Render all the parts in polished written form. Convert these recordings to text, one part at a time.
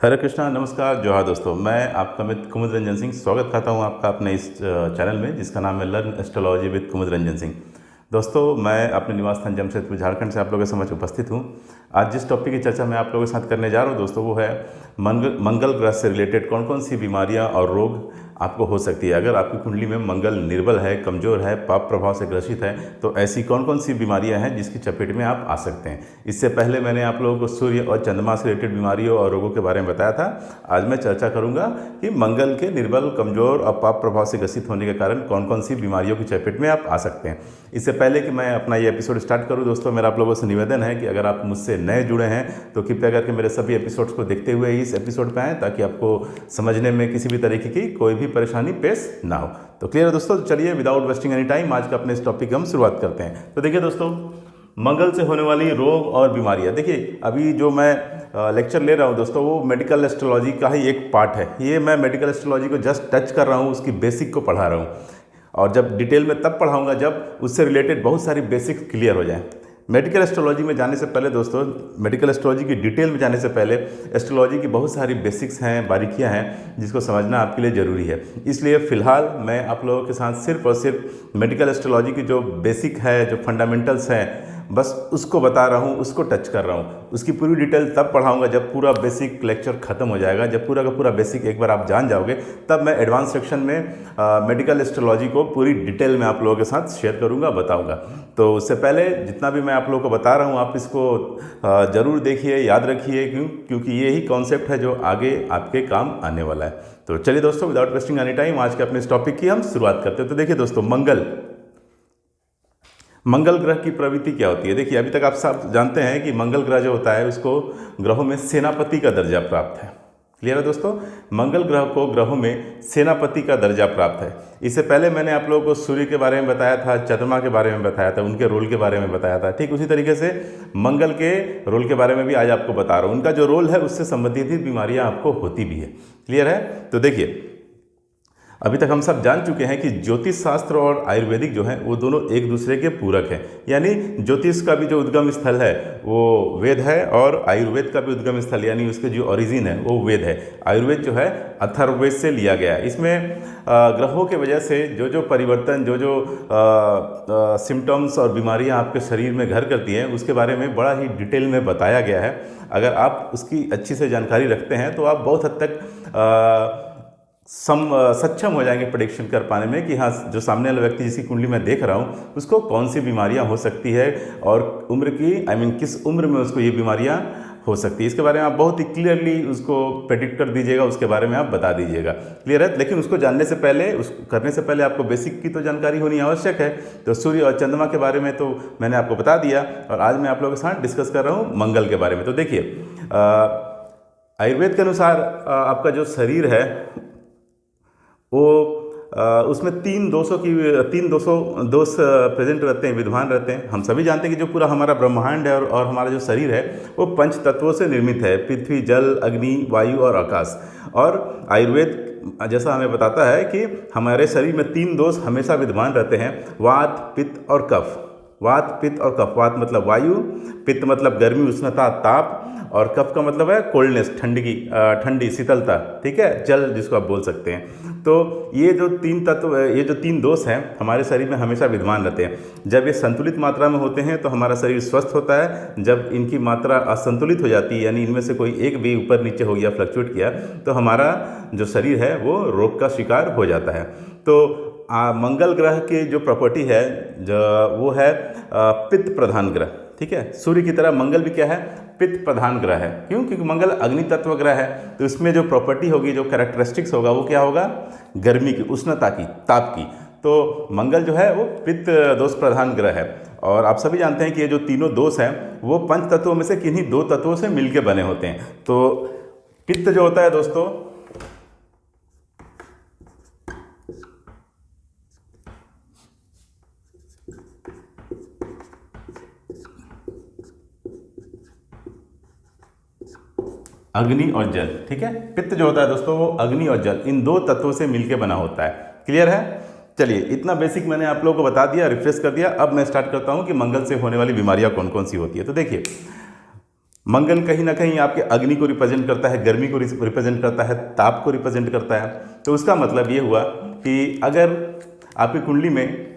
हरे कृष्णा, नमस्कार, जोहार दोस्तों। मैं आपका मित्र कुमुद रंजन सिंह स्वागत करता हूं आपका अपने इस चैनल में जिसका नाम है लर्न एस्ट्रोलॉजी विद कुमुद रंजन सिंह। दोस्तों, मैं अपने निवास स्थान जमशेदपुर झारखंड से आप लोगों के समक्ष उपस्थित हूं। आज जिस टॉपिक की चर्चा मैं आप लोगों के साथ करने जा रहा हूं दोस्तों, वो है मंगल ग्रह से रिलेटेड कौन कौन सी बीमारियां और रोग आपको हो सकती है। अगर आपकी कुंडली में मंगल निर्बल है, कमज़ोर है, पाप प्रभाव से ग्रसित है, तो ऐसी कौन कौन सी बीमारियां हैं जिसकी चपेट में आप आ सकते हैं। इससे पहले मैंने आप लोगों को सूर्य और चंद्रमा से रिलेटेड बीमारियों और रोगों के बारे में बताया था। आज मैं चर्चा करूंगा कि मंगल के निर्बल, कमज़ोर और पाप प्रभाव से ग्रसित होने के कारण कौन कौन सी बीमारियों की चपेट में आप आ सकते हैं। इससे पहले कि मैं अपना ये एपिसोड स्टार्ट करूं दोस्तों, मेरा आप लोगों से निवेदन है कि अगर आप मुझसे नए जुड़े हैं तो कृपया करके मेरे सभी एपिसोड्स को देखते हुए इस एपिसोड पे आएँ, ताकि आपको समझने में किसी भी तरीके की कोई भी परेशानी पेश ना हो। तो क्लियर है दोस्तों, चलिए विदाउट वेस्टिंग एनी टाइम आज का अपने इस टॉपिक की हम शुरुआत करते हैं। तो देखिए दोस्तों, मंगल से होने वाली रोग और बीमारियां। देखिए, अभी जो मैं लेक्चर ले रहा हूं दोस्तों, वो मेडिकल एस्ट्रोलॉजी का ही एक पार्ट है। ये मैं मेडिकल एस्ट्रोलॉजी को जस्ट टच कर रहा हूं, उसकी बेसिक को पढ़ा रहा हूं, और जब डिटेल में तब पढ़ाऊंगा जब उससे रिलेटेड बहुत सारी बेसिक्स क्लियर हो जाएं। मेडिकल एस्ट्रोलॉजी में जाने से पहले दोस्तों, मेडिकल एस्ट्रोलॉजी की डिटेल में जाने से पहले एस्ट्रोलॉजी की बहुत सारी बेसिक्स हैं, बारीकियां हैं, जिसको समझना आपके लिए ज़रूरी है। इसलिए फ़िलहाल मैं आप लोगों के साथ सिर्फ और सिर्फ मेडिकल एस्ट्रोलॉजी की जो बेसिक है, जो फंडामेंटल्स हैं, बस उसको बता रहा हूँ, उसको टच कर रहा हूँ। उसकी पूरी डिटेल तब पढ़ाऊँगा जब पूरा बेसिक लेक्चर ख़त्म हो जाएगा। जब पूरा का पूरा बेसिक एक बार आप जान जाओगे, तब मैं एडवांस सेक्शन में मेडिकल एस्ट्रोलॉजी को पूरी डिटेल में आप लोगों के साथ शेयर करूँगा, बताऊँगा। तो उससे पहले जितना भी मैं आप लोगों को बता रहा हूँ, आप इसको ज़रूर देखिए, याद रखिए, क्योंकि ये ही कॉन्सेप्ट है जो आगे आपके काम आने वाला है। तो चलिए दोस्तों, विदाउट वेस्टिंग एनी टाइम आज के अपने इस टॉपिक की हम शुरुआत करते हैं। तो देखिए दोस्तों, मंगल ग्रह की प्रवृत्ति क्या होती है। देखिए, अभी तक आप सब जानते हैं कि मंगल ग्रह जो होता है, उसको ग्रहों में सेनापति का दर्जा प्राप्त है। क्लियर है दोस्तों, मंगल ग्रह को ग्रहों में सेनापति का दर्जा प्राप्त है। इससे पहले मैंने आप लोगों को सूर्य के बारे में बताया था, चंद्रमा के बारे में बताया था, उनके रोल के बारे में बताया था। ठीक उसी तरीके से मंगल के रोल के बारे में भी आज आपको बता रहा हूँ। उनका जो रोल है उससे संबंधित बीमारियाँ आपको होती भी है। क्लियर है। तो देखिए, अभी तक हम सब जान चुके हैं कि ज्योतिष शास्त्र और आयुर्वेदिक जो है वो दोनों एक दूसरे के पूरक हैं। यानी ज्योतिष का भी जो उद्गम स्थल है वो वेद है, और आयुर्वेद का भी उद्गम स्थल यानी उसके जो ओरिजिन है वो वेद है। आयुर्वेद जो है अथर्ववेद से लिया गया है। इसमें ग्रहों के वजह से जो जो परिवर्तन, जो जो सिम्टम्स और बीमारियां आपके शरीर में घर करती हैं, उसके बारे में बड़ा ही डिटेल में बताया गया है। अगर आप उसकी अच्छी से जानकारी रखते हैं तो आप बहुत हद तक सक्षम हो जाएंगे प्रेडिक्शन कर पाने में कि हाँ, जो सामने वाला व्यक्ति जिसकी कुंडली में देख रहा हूँ उसको कौन सी बीमारियाँ हो सकती है, और उम्र की किस उम्र में उसको ये बीमारियाँ हो सकती है। इसके बारे में आप बहुत ही क्लियरली उसको प्रेडिक्ट कर दीजिएगा, उसके बारे में आप बता दीजिएगा। क्लियर है। लेकिन उसको जानने से पहले, उसको करने से पहले आपको बेसिक की तो जानकारी होनी आवश्यक है। तो सूर्य और चंद्रमा के बारे में तो मैंने आपको बता दिया, और आज मैं आप लोगों के साथ डिस्कस कर रहा हूँ मंगल के बारे में। तो देखिए, आयुर्वेद के अनुसार आपका जो शरीर है वो उसमें तीन दोष प्रेजेंट रहते हैं, विद्यमान रहते हैं। हम सभी जानते हैं कि जो पूरा हमारा ब्रह्मांड है और हमारा जो शरीर है वो पंच तत्वों से निर्मित है: पृथ्वी, जल, अग्नि, वायु और आकाश। और आयुर्वेद जैसा हमें बताता है कि हमारे शरीर में तीन दोष हमेशा विद्यमान रहते हैं: वात, पित्त और कफ। वात, पित्त और कफ। वात मतलब वायु, पित्त मतलब गर्मी, उष्णता, ताप, और कफ का मतलब है कोल्डनेस, ठंडी, शीतलता। ठीक है, जल जिसको आप बोल सकते हैं। तो ये जो तीन तत्व, ये जो तीन दोष हैं हमारे शरीर में हमेशा विद्यमान रहते हैं। जब ये संतुलित मात्रा में होते हैं तो हमारा शरीर स्वस्थ होता है। जब इनकी मात्रा असंतुलित हो जाती है, यानी इनमें से कोई एक भी ऊपर नीचे हो गया, फ्लक्चुएट किया, तो हमारा जो शरीर है वो रोग का शिकार हो जाता है। तो मंगल ग्रह की जो प्रॉपर्टी है वो है पित्त प्रधान ग्रह। ठीक है, सूर्य की तरह मंगल भी क्या है, पित्त प्रधान ग्रह है। क्यों? क्योंकि मंगल अग्नि तत्व ग्रह है। तो इसमें जो प्रॉपर्टी होगी, जो कैरेक्टरिस्टिक्स होगा, वो क्या होगा, गर्मी की, उष्णता की, ताप की। तो मंगल जो है वो पित्त दोष प्रधान ग्रह है। और आप सभी जानते हैं कि ये जो तीनों दोष हैं वो पंच तत्वों में से किन्हीं दो तत्वों से मिलकर बने होते हैं। तो पित्त जो होता है दोस्तों, अग्नि और जल। ठीक है, पित्त जो होता है दोस्तों वो अग्नि और जल, इन दो तत्वों से मिलकर बना होता है। क्लियर है। चलिए, इतना बेसिक मैंने आप लोगों को बता दिया, रिफ्रेश कर दिया। अब मैं स्टार्ट करता हूं कि मंगल से होने वाली बीमारियां कौन कौन सी होती है। तो देखिए, मंगल कहीं ना कहीं आपके अग्नि को रिप्रेजेंट करता है, गर्मी को रिप्रेजेंट करता है, ताप को रिप्रेजेंट करता है। तो उसका मतलब ये हुआ कि अगर आपकी कुंडली में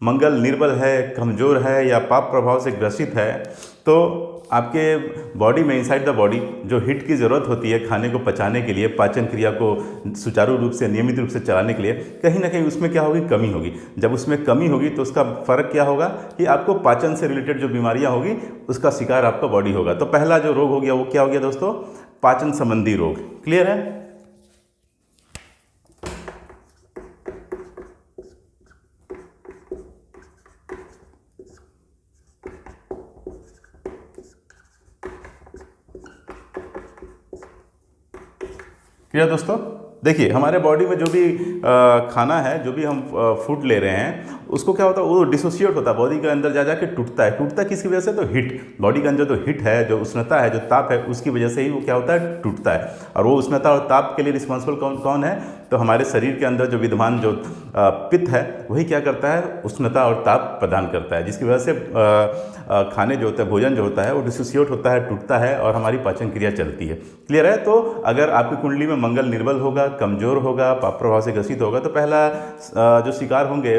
मंगल निर्बल है, कमज़ोर है या पाप प्रभाव से ग्रसित है, तो आपके बॉडी में, इनसाइड द बॉडी, जो हीट की ज़रूरत होती है खाने को पचाने के लिए, पाचन क्रिया को सुचारू रूप से, नियमित रूप से चलाने के लिए, कहीं ना कहीं उसमें क्या होगी, कमी होगी। जब उसमें कमी होगी तो उसका फ़र्क क्या होगा कि आपको पाचन से रिलेटेड जो बीमारियां होगी उसका शिकार आपका बॉडी होगा। तो पहला जो रोग हो गया वो क्या हो गया दोस्तों, पाचन संबंधी रोग। क्लियर है? क्लियर दोस्तों? देखिए, हमारे बॉडी में जो भी खाना है, जो भी हम फूड ले रहे हैं, उसको क्या होता है, वो डिसोसिएट होता है, बॉडी के अंदर जा जाके टूटता है। टूटता किसकी वजह से? तो हीट, बॉडी के अंदर जो हीट है, जो उष्णता है, जो ताप है, उसकी वजह से ही वो क्या होता है, टूटता है। और वो उष्णता और ताप के लिए रिस्पॉन्सिबल कौन कौन है? तो हमारे शरीर के अंदर जो विद्यमान जो पित्त है, वही क्या करता है, उष्णता और ताप प्रदान करता है, जिसकी वजह से खाने जो होता है, भोजन जो होता है, वो डिसोसिएट होता है, टूटता है और हमारी पाचन क्रिया चलती है। क्लियर है? तो अगर आपकी कुंडली में मंगल निर्बल होगा, कमज़ोर होगा, पाप प्रभाव से ग्रसित होगा, तो पहला जो शिकार होंगे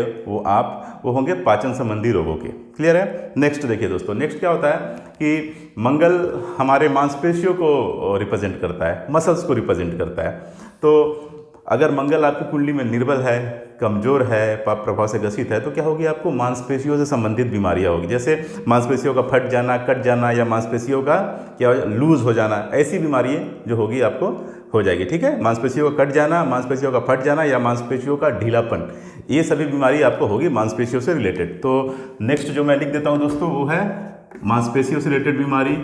वो होंगे पाचन संबंधी रोगों के। क्लियर है? नेक्स्ट देखिए दोस्तों, नेक्स्ट क्या होता है कि मंगल हमारे मांसपेशियों को रिप्रेजेंट करता है, मसल्स को रिप्रेजेंट करता है। तो अगर मंगल आपकी कुंडली में निर्बल है, कमज़ोर है, पाप प्रभाव से ग्रसित है, तो क्या होगी, आपको मांसपेशियों से संबंधित बीमारियां होगी, जैसे मांसपेशियों का फट जाना, कट जाना, या मांसपेशियों का क्या लूज हो जाना। ऐसी बीमारियां जो होगी आपको हो जाएगी। ठीक है? मांसपेशियों का कट जाना, मांसपेशियों का फट जाना या मांसपेशियों का ढीलापन, ये सभी बीमारी आपको होगी मांसपेशियों से रिलेटेड। तो नेक्स्ट जो मैं लिख देता हूँ दोस्तों, वो है मांसपेशियों से रिलेटेड बीमारी।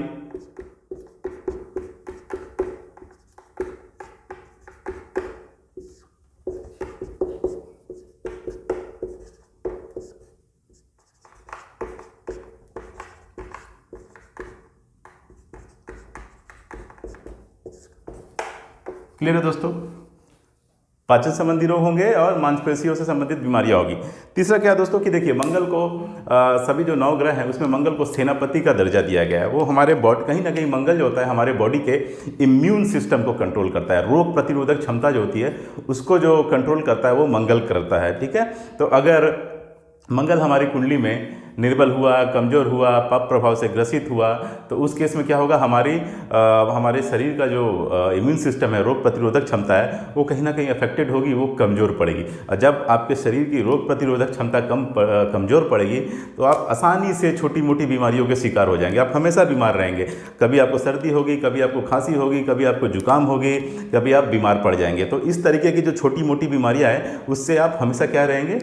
क्लियर है दोस्तों? पाचन संबंधी रोग होंगे और मांसपेशियों से संबंधित बीमारियां होगी। तीसरा क्या है दोस्तों कि देखिए, मंगल को सभी जो 9 ग्रह हैं उसमें मंगल को सेनापति का दर्जा दिया गया है। वो हमारे बॉडी, कहीं ना कहीं मंगल जो होता है हमारे बॉडी के इम्यून सिस्टम को कंट्रोल करता है, रोग प्रतिरोधक क्षमता जो होती है उसको जो कंट्रोल करता है वो मंगल करता है। ठीक है? तो अगर मंगल हमारी कुंडली में निर्बल हुआ, कमज़ोर हुआ, पाप प्रभाव से ग्रसित हुआ, तो उस केस में क्या होगा, हमारे शरीर का जो इम्यून सिस्टम है, रोग प्रतिरोधक क्षमता है, वो कहीं ना कहीं अफेक्टेड होगी, वो कमज़ोर पड़ेगी। और जब आपके शरीर की रोग प्रतिरोधक क्षमता कमज़ोर पड़ेगी तो आप आसानी से छोटी मोटी बीमारियों के शिकार हो जाएंगे। आप हमेशा बीमार रहेंगे, कभी आपको सर्दी होगी, कभी आपको खांसी होगी, कभी आपको जुकाम होगी, कभी आप बीमार पड़ जाएंगे। तो इस तरीके की जो छोटी मोटी बीमारियाँ हैं उससे आप हमेशा क्या रहेंगे,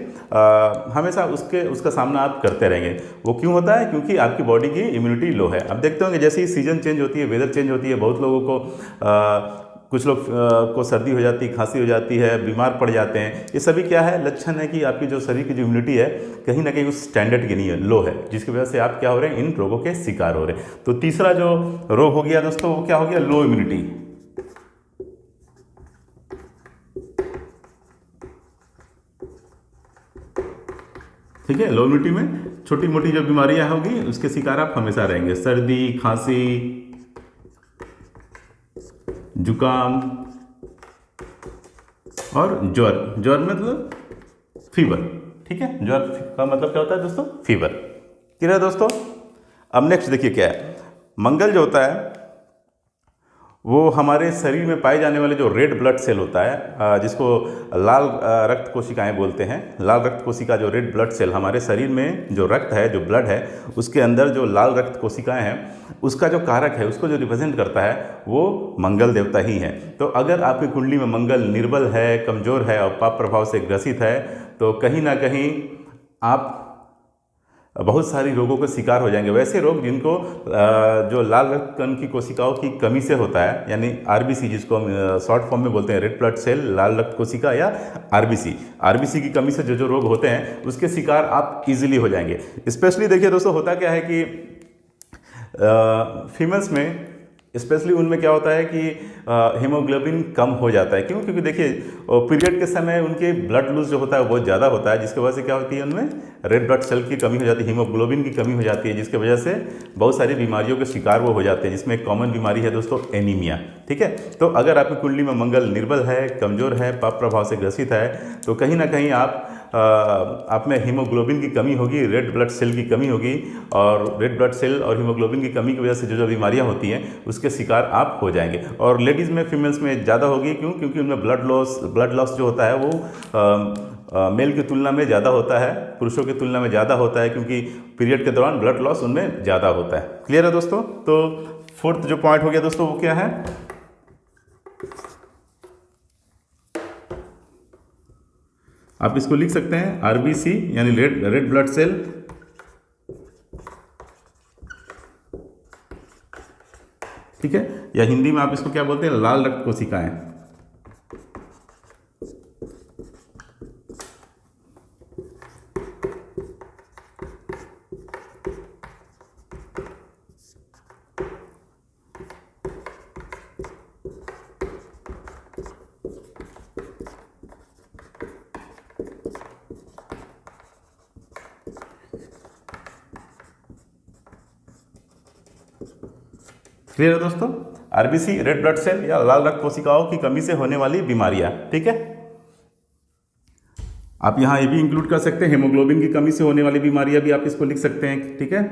हमेशा उसका सामना आप करते रहेंगे। वो क्यों होता है? क्योंकि आपकी बॉडी की इम्यूनिटी लो है। अब देखते होंगे जैसे ही सीजन चेंज होती है, वेदर चेंज होती है, बहुत लोगों को कुछ लोग को सर्दी हो जाती है, खांसी हो जाती है, बीमार पड़ जाते हैं। ये सभी क्या है, लक्षण है कि आपकी जो शरीर की जो इम्यूनिटी है कहीं ना कहीं उस स्टैंडर्ड की नहीं है, लो है, जिसकी वजह से आप क्या हो रहे हैं, इन रोगों के शिकार हो रहे हैं। तो तीसरा जो रोग हो गया दोस्तों, वो क्या हो गया, लो इम्यूनिटी। ठीक है? लो इम्यूनिटी में छोटी मोटी जो बीमारियां होगी उसके शिकार आप हमेशा रहेंगे, सर्दी, खांसी, जुकाम और ज्वर। ज्वर मतलब फीवर। ठीक है? ज्वर का मतलब क्या होता है दोस्तों, फीवर। क्लियर है दोस्तों? अब नेक्स्ट देखिए क्या है, मंगल जो होता है वो हमारे शरीर में पाए जाने वाले जो रेड ब्लड सेल होता है, जिसको लाल रक्त कोशिकाएं बोलते हैं। लाल रक्त कोशिका, जो रेड ब्लड सेल, हमारे शरीर में जो रक्त है, जो ब्लड है, उसके अंदर जो लाल रक्त कोशिकाएं हैं, उसका जो कारक है, उसको जो रिप्रेजेंट करता है वो मंगल देवता ही है। तो अगर आपकी कुंडली में मंगल निर्बल है, कमज़ोर है और पाप प्रभाव से ग्रसित है, तो कहीं ना कहीं आप बहुत सारी रोगों का शिकार हो जाएंगे। वैसे रोग जिनको जो लाल रक्त कण की कोशिकाओं की कमी से होता है, यानी आरबीसी, जिसको हम शॉर्ट फॉर्म में बोलते हैं, रेड ब्लड सेल, लाल रक्त कोशिका या आरबीसी की कमी से जो रोग होते हैं उसके शिकार आप इजीली हो जाएंगे। स्पेशली देखिए दोस्तों, होता क्या है कि फीमेल्स में स्पेशली उनमें क्या होता है कि हीमोग्लोबिन कम हो जाता है। क्यों? क्योंकि देखिए पीरियड के समय उनके ब्लड लूज जो होता है वो बहुत ज़्यादा होता है, जिसकी वजह से क्या होती है उनमें रेड ब्लड सेल की कमी हो जाती है, हीमोग्लोबिन की कमी हो जाती है, जिसकी वजह से बहुत सारी बीमारियों के शिकार वो हो जाते हैं, जिसमें एक कॉमन बीमारी है दोस्तों एनीमिया। ठीक है, तो अगर आपकी कुंडली में मंगल निर्बल है, कमज़ोर है, पाप प्रभाव से ग्रसित है, तो कहीं ना कहीं आप में हीमोग्लोबिन की कमी होगी, रेड ब्लड सेल की कमी होगी, और रेड ब्लड सेल और हीमोग्लोबिन की कमी की वजह से जो जो बीमारियां होती हैं उसके शिकार आप हो जाएंगे। और लेडीज़ में, फीमेल्स में ज़्यादा होगी। क्यों? क्योंकि उनमें ब्लड लॉस जो होता है वो मेल की तुलना में ज़्यादा होता है, पुरुषों की तुलना में ज़्यादा होता है, क्योंकि पीरियड के दौरान ब्लड लॉस उनमें ज़्यादा होता है। क्लियर है दोस्तों? तो फोर्थ जो पॉइंट हो गया दोस्तों वो क्या है, आप इसको लिख सकते हैं आरबीसी यानी रेड ब्लड सेल। ठीक है, या हिंदी में आप इसको क्या बोलते हैं, लाल रक्त कोशिकाएं। क्लियर है दोस्तों? आरबीसी, रेड ब्लड सेल या लाल रक्त कोशिकाओं की कमी से होने वाली बीमारियां। ठीक है, आप यहां ये भी इंक्लूड कर सकते हैं, हेमोग्लोबिन की कमी से होने वाली बीमारियां भी आप इसको लिख सकते हैं। ठीक है,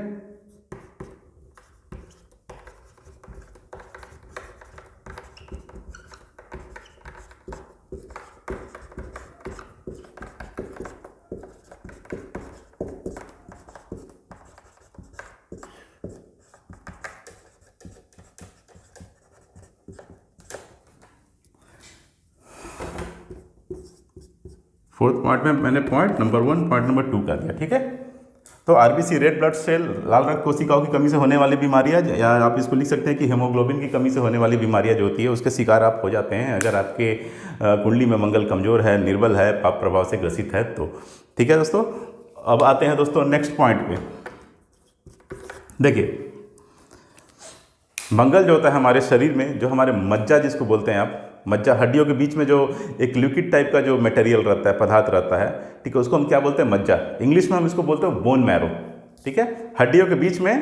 फोर्थ पॉइंट में मैंने पॉइंट नंबर 1 पॉइंट नंबर 2 कर दिया। ठीक है, तो आरबीसी, रेड ब्लड सेल, लाल रक्त कोशिकाओं की कमी से होने वाली बीमारियां, या आप इसको लिख सकते हैं कि हेमोग्लोबिन की कमी से होने वाली बीमारियां जो होती है उसके शिकार आप हो जाते हैं अगर आपके कुंडली में मंगल कमजोर है, निर्बल है, पाप प्रभाव से ग्रसित है तो। ठीक है दोस्तों, अब आते हैं दोस्तों नेक्स्ट पॉइंट पे। देखिए, मंगल जो होता है हमारे शरीर में, जो हमारे मज्जा जिसको बोलते हैं आप, मज्जा हड्डियों के बीच में जो एक लिक्विड टाइप का जो मटेरियल रहता है, पदार्थ रहता है, ठीक है, उसको हम क्या बोलते हैं, मज्जा। इंग्लिश में हम इसको बोलते हैं बोन मैरो। ठीक है, हड्डियों के बीच में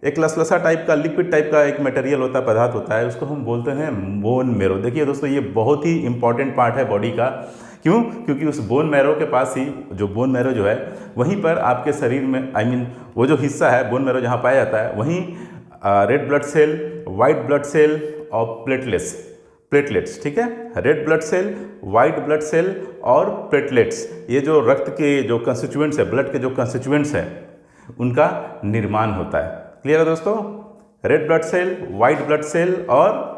एक लसलसा टाइप का, लिक्विड टाइप का एक मटेरियल होता है, पदार्थ होता है, उसको हम बोलते हैं बोन मैरो। देखिए दोस्तों, ये बहुत ही इंपॉर्टेंट पार्ट है बॉडी का। क्यों? क्योंकि उस बोन मैरो के पास ही, जो बोन मैरो जो है वहीं पर आपके शरीर में, वो जो हिस्सा है बोन मैरो जहाँ पाया जाता है, वहीं red blood cell, white blood cell और प्लेटलेट्स। ठीक है, red blood cell, white blood cell और प्लेटलेट्स, ये जो रक्त के जो कंस्टिट्यूएंट्स है, ब्लड के जो कंस्टिट्यूएंट्स हैं, उनका निर्माण होता है। क्लियर है दोस्तों? Red blood cell, white blood cell और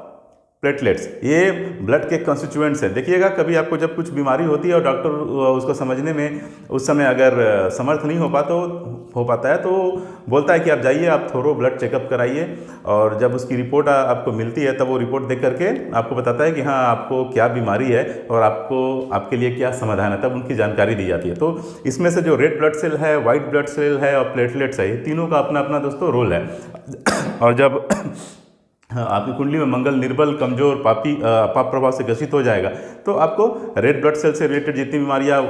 प्लेटलेट्स, ये ब्लड के कंस्टिट्यूएंट्स हैं। देखिएगा, कभी आपको जब कुछ बीमारी होती है और डॉक्टर उसको समझने में उस समय अगर समर्थ नहीं हो पाता है तो बोलता है कि आप जाइए, आप थोरो ब्लड चेकअप कराइए, और जब उसकी रिपोर्ट आपको मिलती है तब वो रिपोर्ट देख करके आपको बताता है कि हाँ, आपको क्या बीमारी है और आपके लिए क्या समाधान है, तब उनकी जानकारी दी जाती है। तो इसमें से जो रेड ब्लड सेल है, वाइट ब्लड सेल है और प्लेटलेट्स है, ये तीनों का अपना अपना दोस्तों रोल है। और जब आपकी कुंडली में मंगल निर्बल, कमजोर, पाप प्रभाव से ग्रसित हो जाएगा तो आपको रेड ब्लड सेल से रिलेटेड जितनी बीमारियां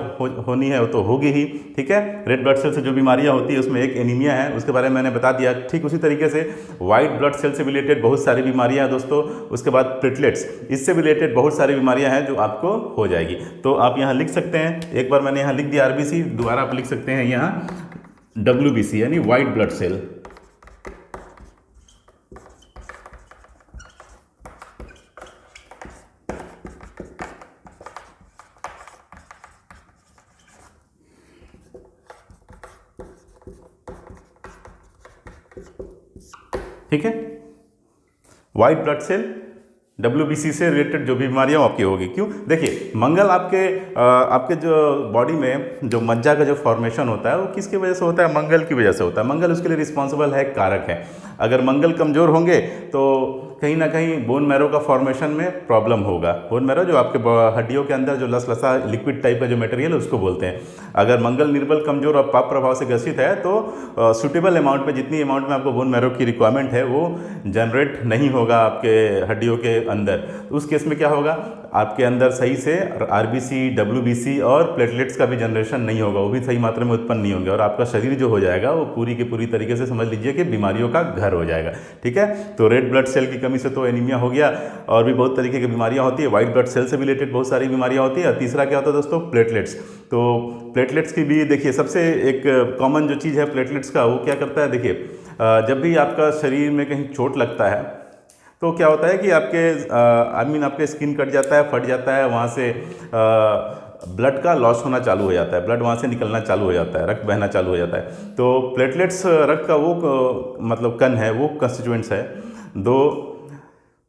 होनी है वो तो होगी ही। ठीक है, रेड ब्लड सेल से जो बीमारियां होती है उसमें एक एनीमिया है, उसके बारे में मैंने बता दिया। ठीक उसी तरीके से वाइट ब्लड सेल से रिलेटेड बहुत सारी बीमारियां हैं दोस्तों। उसके बाद प्लेटलेट्स, इससे रिलेटेड बहुत सारी बीमारियां हैं जो आपको हो जाएगी। तो आप यहाँ लिख सकते हैं, एक बार मैंने यहाँ लिख दिया आरबीसी, दोबारा आप लिख सकते हैं यहाँ डब्ल्यूबीसी यानी वाइट ब्लड सेल। ठीक है, वाइट ब्लड सेल, WBC से रिलेटेड जो बीमारियां आपकी होगी। क्यों? देखिए, मंगल आपके जो बॉडी में जो मज्जा का जो फॉर्मेशन होता है वो किसकी वजह से होता है? मंगल की वजह से होता है। मंगल उसके लिए रिस्पॉन्सिबल है, कारक है। अगर मंगल कमजोर होंगे तो कहीं ना कहीं बोन मैरो का फॉर्मेशन में प्रॉब्लम होगा। बोन मैरो जो आपके हड्डियों के अंदर जो लसलसा लिक्विड टाइप का जो मटेरियल है उसको बोलते हैं। अगर मंगल निर्बल, कमजोर और पाप प्रभाव से ग्रसित है तो सूटेबल अमाउंट में, जितनी अमाउंट में आपको बोन मैरो की रिक्वायरमेंट है वो जनरेट नहीं होगा आपके हड्डियों के अंदर। तो उस केस में क्या होगा, आपके अंदर सही से आरबीसी, डब्ल्यूबीसी और प्लेटलेट्स का भी जनरेशन नहीं होगा, वो भी सही मात्रा में उत्पन्न नहीं होंगे और आपका शरीर जो हो जाएगा वो पूरी की पूरी तरीके से समझ लीजिए कि बीमारियों का घर हो जाएगा। ठीक है, तो रेड ब्लड सेल की कमी से तो एनीमिया हो गया, और भी बहुत तरीके की बीमारियां होती है, व्हाइट ब्लड सेल से रिलेटेड बहुत सारी बीमारियां होती है। और तीसरा क्या होता है दोस्तों, प्लेटलेट्स। तो प्लेटलेट्स की भी देखिए सबसे एक कॉमन जो चीज़ है प्लेटलेट्स का, वो क्या करता है, देखिए जब भी आपका शरीर में कहीं चोट लगता है तो क्या होता है कि आपके आपके स्किन कट जाता है, फट जाता है, वहाँ से ब्लड का लॉस होना चालू हो जाता है, ब्लड वहाँ से निकलना चालू हो जाता है, रक्त बहना चालू हो जाता है। तो प्लेटलेट्स रक्त का वो मतलब कण है, वो कंस्टिट्यूएंट्स है, दो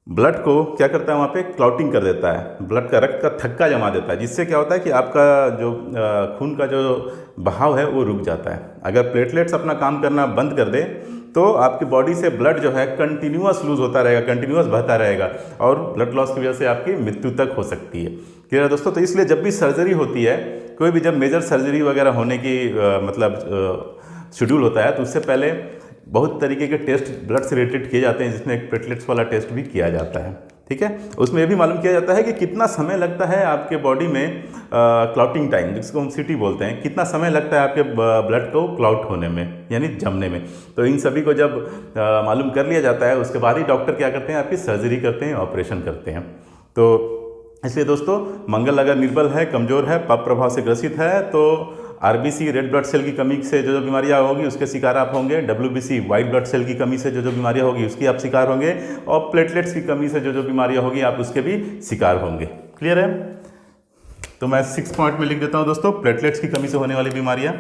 ब्लड को क्या करता है, वहाँ पे क्लॉटिंग कर देता है, ब्लड का, रक्त का थक्का जमा देता है, जिससे क्या होता है कि आपका जो खून का जो बहाव है वो रुक जाता है। अगर प्लेटलेट्स अपना काम करना बंद कर दे तो आपकी बॉडी से ब्लड जो है कंटिन्यूअस लूज होता रहेगा, कंटिन्यूअस बहता रहेगा और ब्लड लॉस की वजह से आपकी मृत्यु तक हो सकती है। क्लियर है दोस्तों। तो इसलिए जब भी सर्जरी होती है, कोई भी जब मेजर सर्जरी वगैरह होने की शेड्यूल होता है, तो उससे पहले बहुत तरीके के टेस्ट ब्लड से रिलेटेड किए जाते हैं, जिसमें एक प्लेटलेट्स वाला टेस्ट भी किया जाता है। ठीक है, उसमें यह भी मालूम किया जाता है कि कितना समय लगता है आपके बॉडी में क्लॉटिंग टाइम, जिसको हम सीटी बोलते हैं, कितना समय लगता है आपके ब्लड को क्लॉट होने में, यानी जमने में। तो इन सभी को जब मालूम कर लिया जाता है, उसके बाद ही डॉक्टर क्या करते हैं, आपकी सर्जरी करते हैं, ऑपरेशन करते हैं। तो इसलिए दोस्तों, मंगल अगर निर्बल है, कमज़ोर है, पाप प्रभाव से ग्रसित है, तो आरबीसी, रेड ब्लड सेल की कमी से जो बीमारियां होगी उसके शिकार आप होंगे, डब्ल्यूबीसी, व्हाइट ब्लड सेल की कमी से जो बीमारियां होगी उसकी आप शिकार होंगे, और प्लेटलेट्स की कमी से जो बीमारियां होगी आप उसके भी शिकार होंगे। क्लियर है। तो मैं 6 पॉइंट में लिख देता हूं दोस्तों, प्लेटलेट्स की कमी से होने वाली बीमारियां।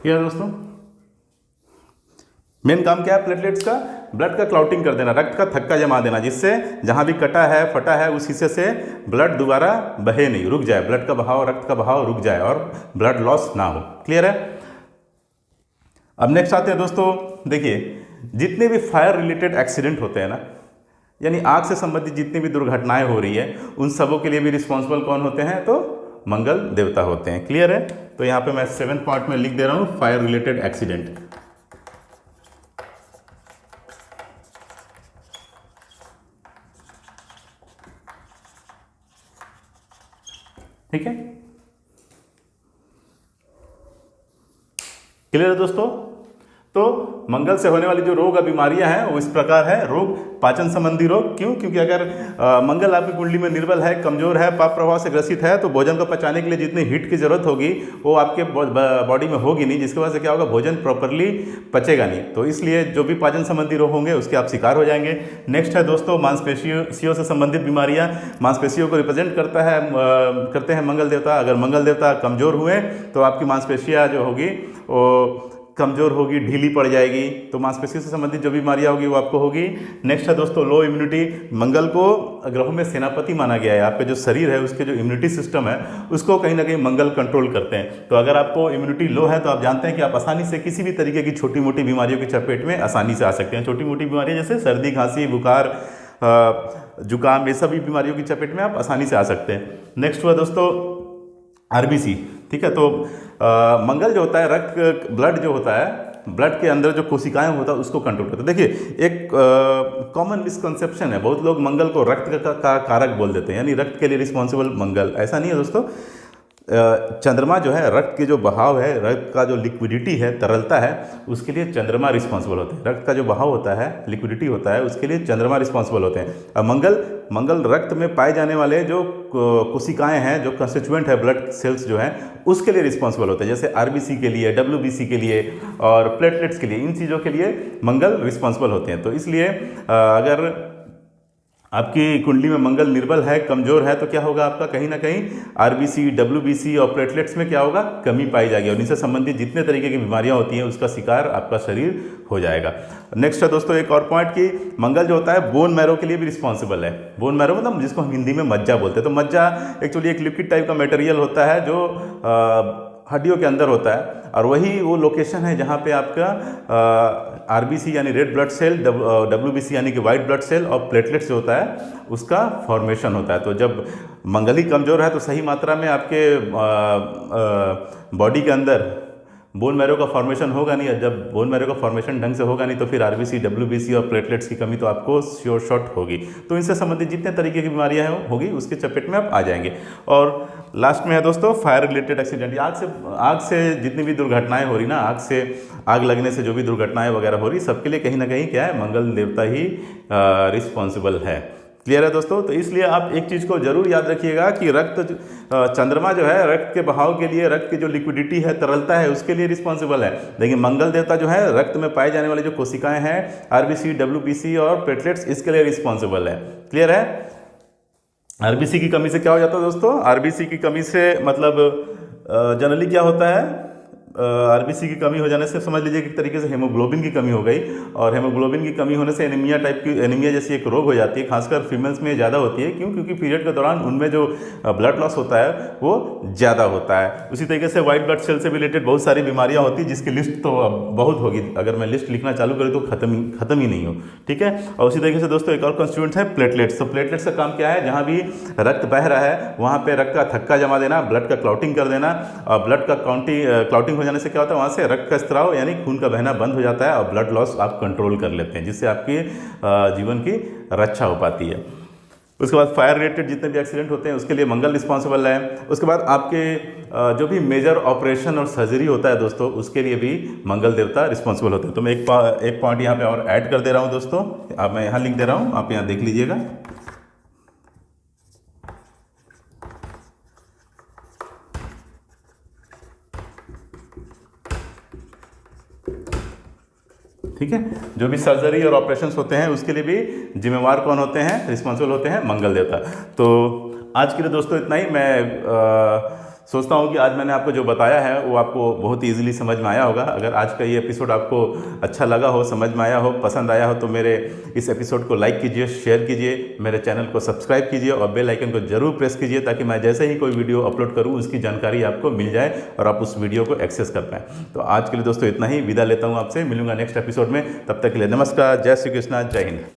क्या है दोस्तों, मेन काम क्या है प्लेटलेट्स का, ब्लड का क्लॉटिंग कर देना, रक्त का थक्का जमा देना, जिससे जहां भी कटा है, फटा है, उस हिस्से से ब्लड दोबारा बहे नहीं, रुक जाए, ब्लड का बहाव, रक्त का बहाव रुक जाए और ब्लड लॉस ना हो। क्लियर है। अब नेक्स्ट आते हैं दोस्तों, देखिए जितने भी फायर रिलेटेड एक्सीडेंट होते हैं ना, यानी आग से संबंधित जितनी भी दुर्घटनाएं हो रही है, उन सबों के लिए भी रिस्पॉन्सिबल कौन होते हैं, तो मंगल देवता होते हैं। क्लियर है। तो यहाँ पे मैं 7 पार्ट में लिख दे रहा हूँ, फायर रिलेटेड एक्सीडेंट। ठीक है, क्लियर है दोस्तों। तो मंगल से होने वाली जो रोग और बीमारियां हैं वो इस प्रकार है। रोग, पाचन संबंधी रोग। क्यों? क्योंकि अगर मंगल आपकी कुंडली में निर्बल है, कमजोर है, पाप प्रभाव से ग्रसित है, तो भोजन को पचाने के लिए जितनी हीट की जरूरत होगी वो आपके बॉडी में होगी नहीं, जिसकी वजह से क्या होगा, भोजन प्रॉपरली पचेगा नहीं। तो इसलिए जो भी पाचन संबंधी रोग होंगे उसके आप शिकार हो जाएंगे। नेक्स्ट है दोस्तों, मांसपेशियों से संबंधित बीमारियां। मांसपेशियों को रिप्रेजेंट करते हैं मंगल देवता। अगर मंगल देवता कमजोर हुए तो आपकी मांसपेशियां जो होगी वो कमजोर होगी, ढीली पड़ जाएगी, तो मांसपेशियों से संबंधित जो बीमारियां होगी वो आपको होगी। नेक्स्ट है दोस्तों, लो इम्यूनिटी। मंगल को ग्रहों में सेनापति माना गया है। आपका जो शरीर है उसके जो इम्यूनिटी सिस्टम है उसको कहीं ना कहीं मंगल कंट्रोल करते हैं। तो अगर आपको इम्यूनिटी लो है तो आप जानते हैं कि आप आसानी से किसी भी तरीके की छोटी मोटी बीमारियों की चपेट में आसानी से आ सकते हैं। छोटी मोटी बीमारियाँ जैसे सर्दी, खांसी, बुखार, जुकाम, ये सभी बीमारियों की चपेट में आप आसानी से आ सकते हैं। नेक्स्ट हुआ दोस्तों आरबीसी। ठीक है, तो मंगल जो होता है, रक्त, ब्लड जो होता है, ब्लड के अंदर जो कोशिकाएं होता है उसको कंट्रोल करता है। देखिए एक कॉमन मिसकंसेप्शन है, बहुत लोग मंगल को रक्त का कारक बोल देते हैं, यानी रक्त के लिए रिस्पॉन्सिबल मंगल। ऐसा नहीं है दोस्तों। चंद्रमा जो है, रक्त के जो बहाव है, रक्त का जो लिक्विडिटी है, तरलता है, उसके लिए चंद्रमा रिस्पॉन्सिबल होते हैं। रक्त का जो बहाव होता है, लिक्विडिटी होता है, उसके लिए चंद्रमा रिस्पॉन्सिबल होते हैं। अब मंगल रक्त में पाए जाने वाले जो कोशिकाएं हैं, जो कंस्टिट्यूएंट है, ब्लड सेल्स जो हैं, उसके लिए रिस्पॉन्सिबल होते हैं। जैसे आरबीसी के लिए, डब्ल्यूबीसी के लिए और प्लेटलेट्स के लिए, इन चीज़ों के लिए मंगल रिस्पॉन्सिबल होते हैं। तो इसलिए अगर आपकी कुंडली में मंगल निर्बल है, कमजोर है, तो क्या होगा आपका कहीं ना कहीं आरबीसी, डब्ल्यूबीसी और प्लेटलेट्स में क्या होगा, कमी पाई जाएगी और इनसे संबंधित जितने तरीके की बीमारियां होती हैं उसका शिकार आपका शरीर हो जाएगा। नेक्स्ट है दोस्तों एक और पॉइंट कि मंगल जो होता है बोन मैरो के लिए भी रिस्पॉन्सिबल है। बोन मैरो मतलब जिसको हम हिंदी में मज्जा बोलते हैं। तो मज्जा एक्चुअली एक लिक्विड टाइप का मटेरियल होता है जो हड्डियों के अंदर होता है और वही वो लोकेशन है जहाँ पे आपका आरबीसी यानी रेड ब्लड सेल, डब्ल्यूबीसी यानी कि वाइट ब्लड सेल और प्लेटलेट्स जो होता है उसका फॉर्मेशन होता है। तो जब मंगल ही कमज़ोर है तो सही मात्रा में आपके बॉडी के अंदर बोन मैरो का फॉर्मेशन होगा नहीं। जब बोन मैरो का फॉर्मेशन ढंग से होगा नहीं तो फिर आरबीसी, डब्ल्यूबीसी और प्लेटलेट्स की कमी तो आपको श्योर शॉट होगी। तो इनसे संबंधित जितने तरीके की बीमारियां हैं होगी उसके चपेट में आप आ जाएंगे। और लास्ट में है दोस्तों फायर रिलेटेड एक्सीडेंट। आग से जितनी भी दुर्घटनाएं हो रही ना, आग लगने से जो भी दुर्घटनाएं वगैरह हो रही, सबके लिए कहीं ना कहीं क्या है, मंगल देवता ही रिस्पॉन्सिबल है। क्लियर है दोस्तों। तो इसलिए आप एक चीज़ को जरूर याद रखिएगा कि चंद्रमा जो है रक्त के बहाव के लिए, रक्त की जो लिक्विडिटी है, तरलता है, उसके लिए रिस्पॉन्सिबल है। लेकिन मंगल देवता जो है रक्त में पाए जाने वाले जो कोशिकाएं हैं, आरबीसी, डब्ल्यूबीसी और प्लेटलेट्स, इसके लिए रिस्पॉन्सिबल है। क्लियर है। आरबीसी की कमी से क्या हो जाता है दोस्तों, आरबीसी की कमी से मतलब जनरली क्या होता है, आरबीसी की कमी हो जाने से समझ लीजिए कि एक तरीके से हेमोग्लोबिन की कमी हो गई और हेमोग्लोबिन की कमी होने से एनीमिया जैसी एक रोग हो जाती है। खासकर फीमेल्स में ज़्यादा होती है। क्यों? क्योंकि पीरियड के दौरान उनमें जो ब्लड लॉस होता है वो ज़्यादा होता है। उसी तरीके से वाइट ब्लड सेल से रिलेटेड बहुत सारी बीमारियाँ होती हैं जिसकी लिस्ट तो अब बहुत होगी, अगर मैं लिस्ट लिखना चालू करूँ तो खत्म ही नहीं हो। ठीक है। और उसी तरीके से दोस्तों एक और कंस्टिट्यूएंट है प्लेटलेट्स। तो प्लेटलेट्स का काम क्या है, जहाँ भी रक्त बह रहा है वहाँ पर रक्त का थक्का जमा देना, ब्लड का क्लॉटिंग कर देना। और ब्लड का क्लॉटिंग हो जाने से क्या होता है, वहाँ से रक्त का स्त्राव यानी खून का बहना बंद हो जाता है और ब्लड लॉस आप कंट्रोल कर लेते हैं, जिससे आपके जीवन की रक्षा हो पाती है। उसके बाद फायर रिलेटेड जितने भी एक्सीडेंट होते हैं उसके लिए मंगल रिस्पॉन्सिबल है। उसके बाद आपके जो भी मेजर ऑपरेशन और सर्जरी होता है दोस्तों, उसके लिए भी मंगल देवता रिस्पॉन्सिबल होते हैं। तो मैं एक पॉइंट यहाँ पे और ऐड कर दे रहा हूँ दोस्तों, अब मैं यहाँ लिख दे रहा हूँ, आप यहाँ देख लीजिएगा। ठीक है। जो भी सर्जरी और ऑपरेशंस होते हैं उसके लिए भी जिम्मेवार कौन होते हैं, रिस्पॉन्सिबल होते हैं मंगल देवता। तो आज के लिए दोस्तों इतना ही। मैं सोचता हूँ कि आज मैंने आपको जो बताया है वो आपको बहुत ईजिली समझ में आया होगा। अगर आज का ये एपिसोड आपको अच्छा लगा हो, समझ में आया हो, पसंद आया हो, तो मेरे इस एपिसोड को लाइक कीजिए, शेयर कीजिए, मेरे चैनल को सब्सक्राइब कीजिए और बेल आइकन को जरूर प्रेस कीजिए ताकि मैं जैसे ही कोई वीडियो अपलोड करूँ उसकी जानकारी आपको मिल जाए और आप उस वीडियो को एक्सेस कर पाएँ। तो आज के लिए दोस्तों इतना ही। विदा लेता हूँ आपसे, मिलूंगा नेक्स्ट एपिसोड में। तब तक के लिए नमस्कार, जय श्री कृष्णा, जय हिंद।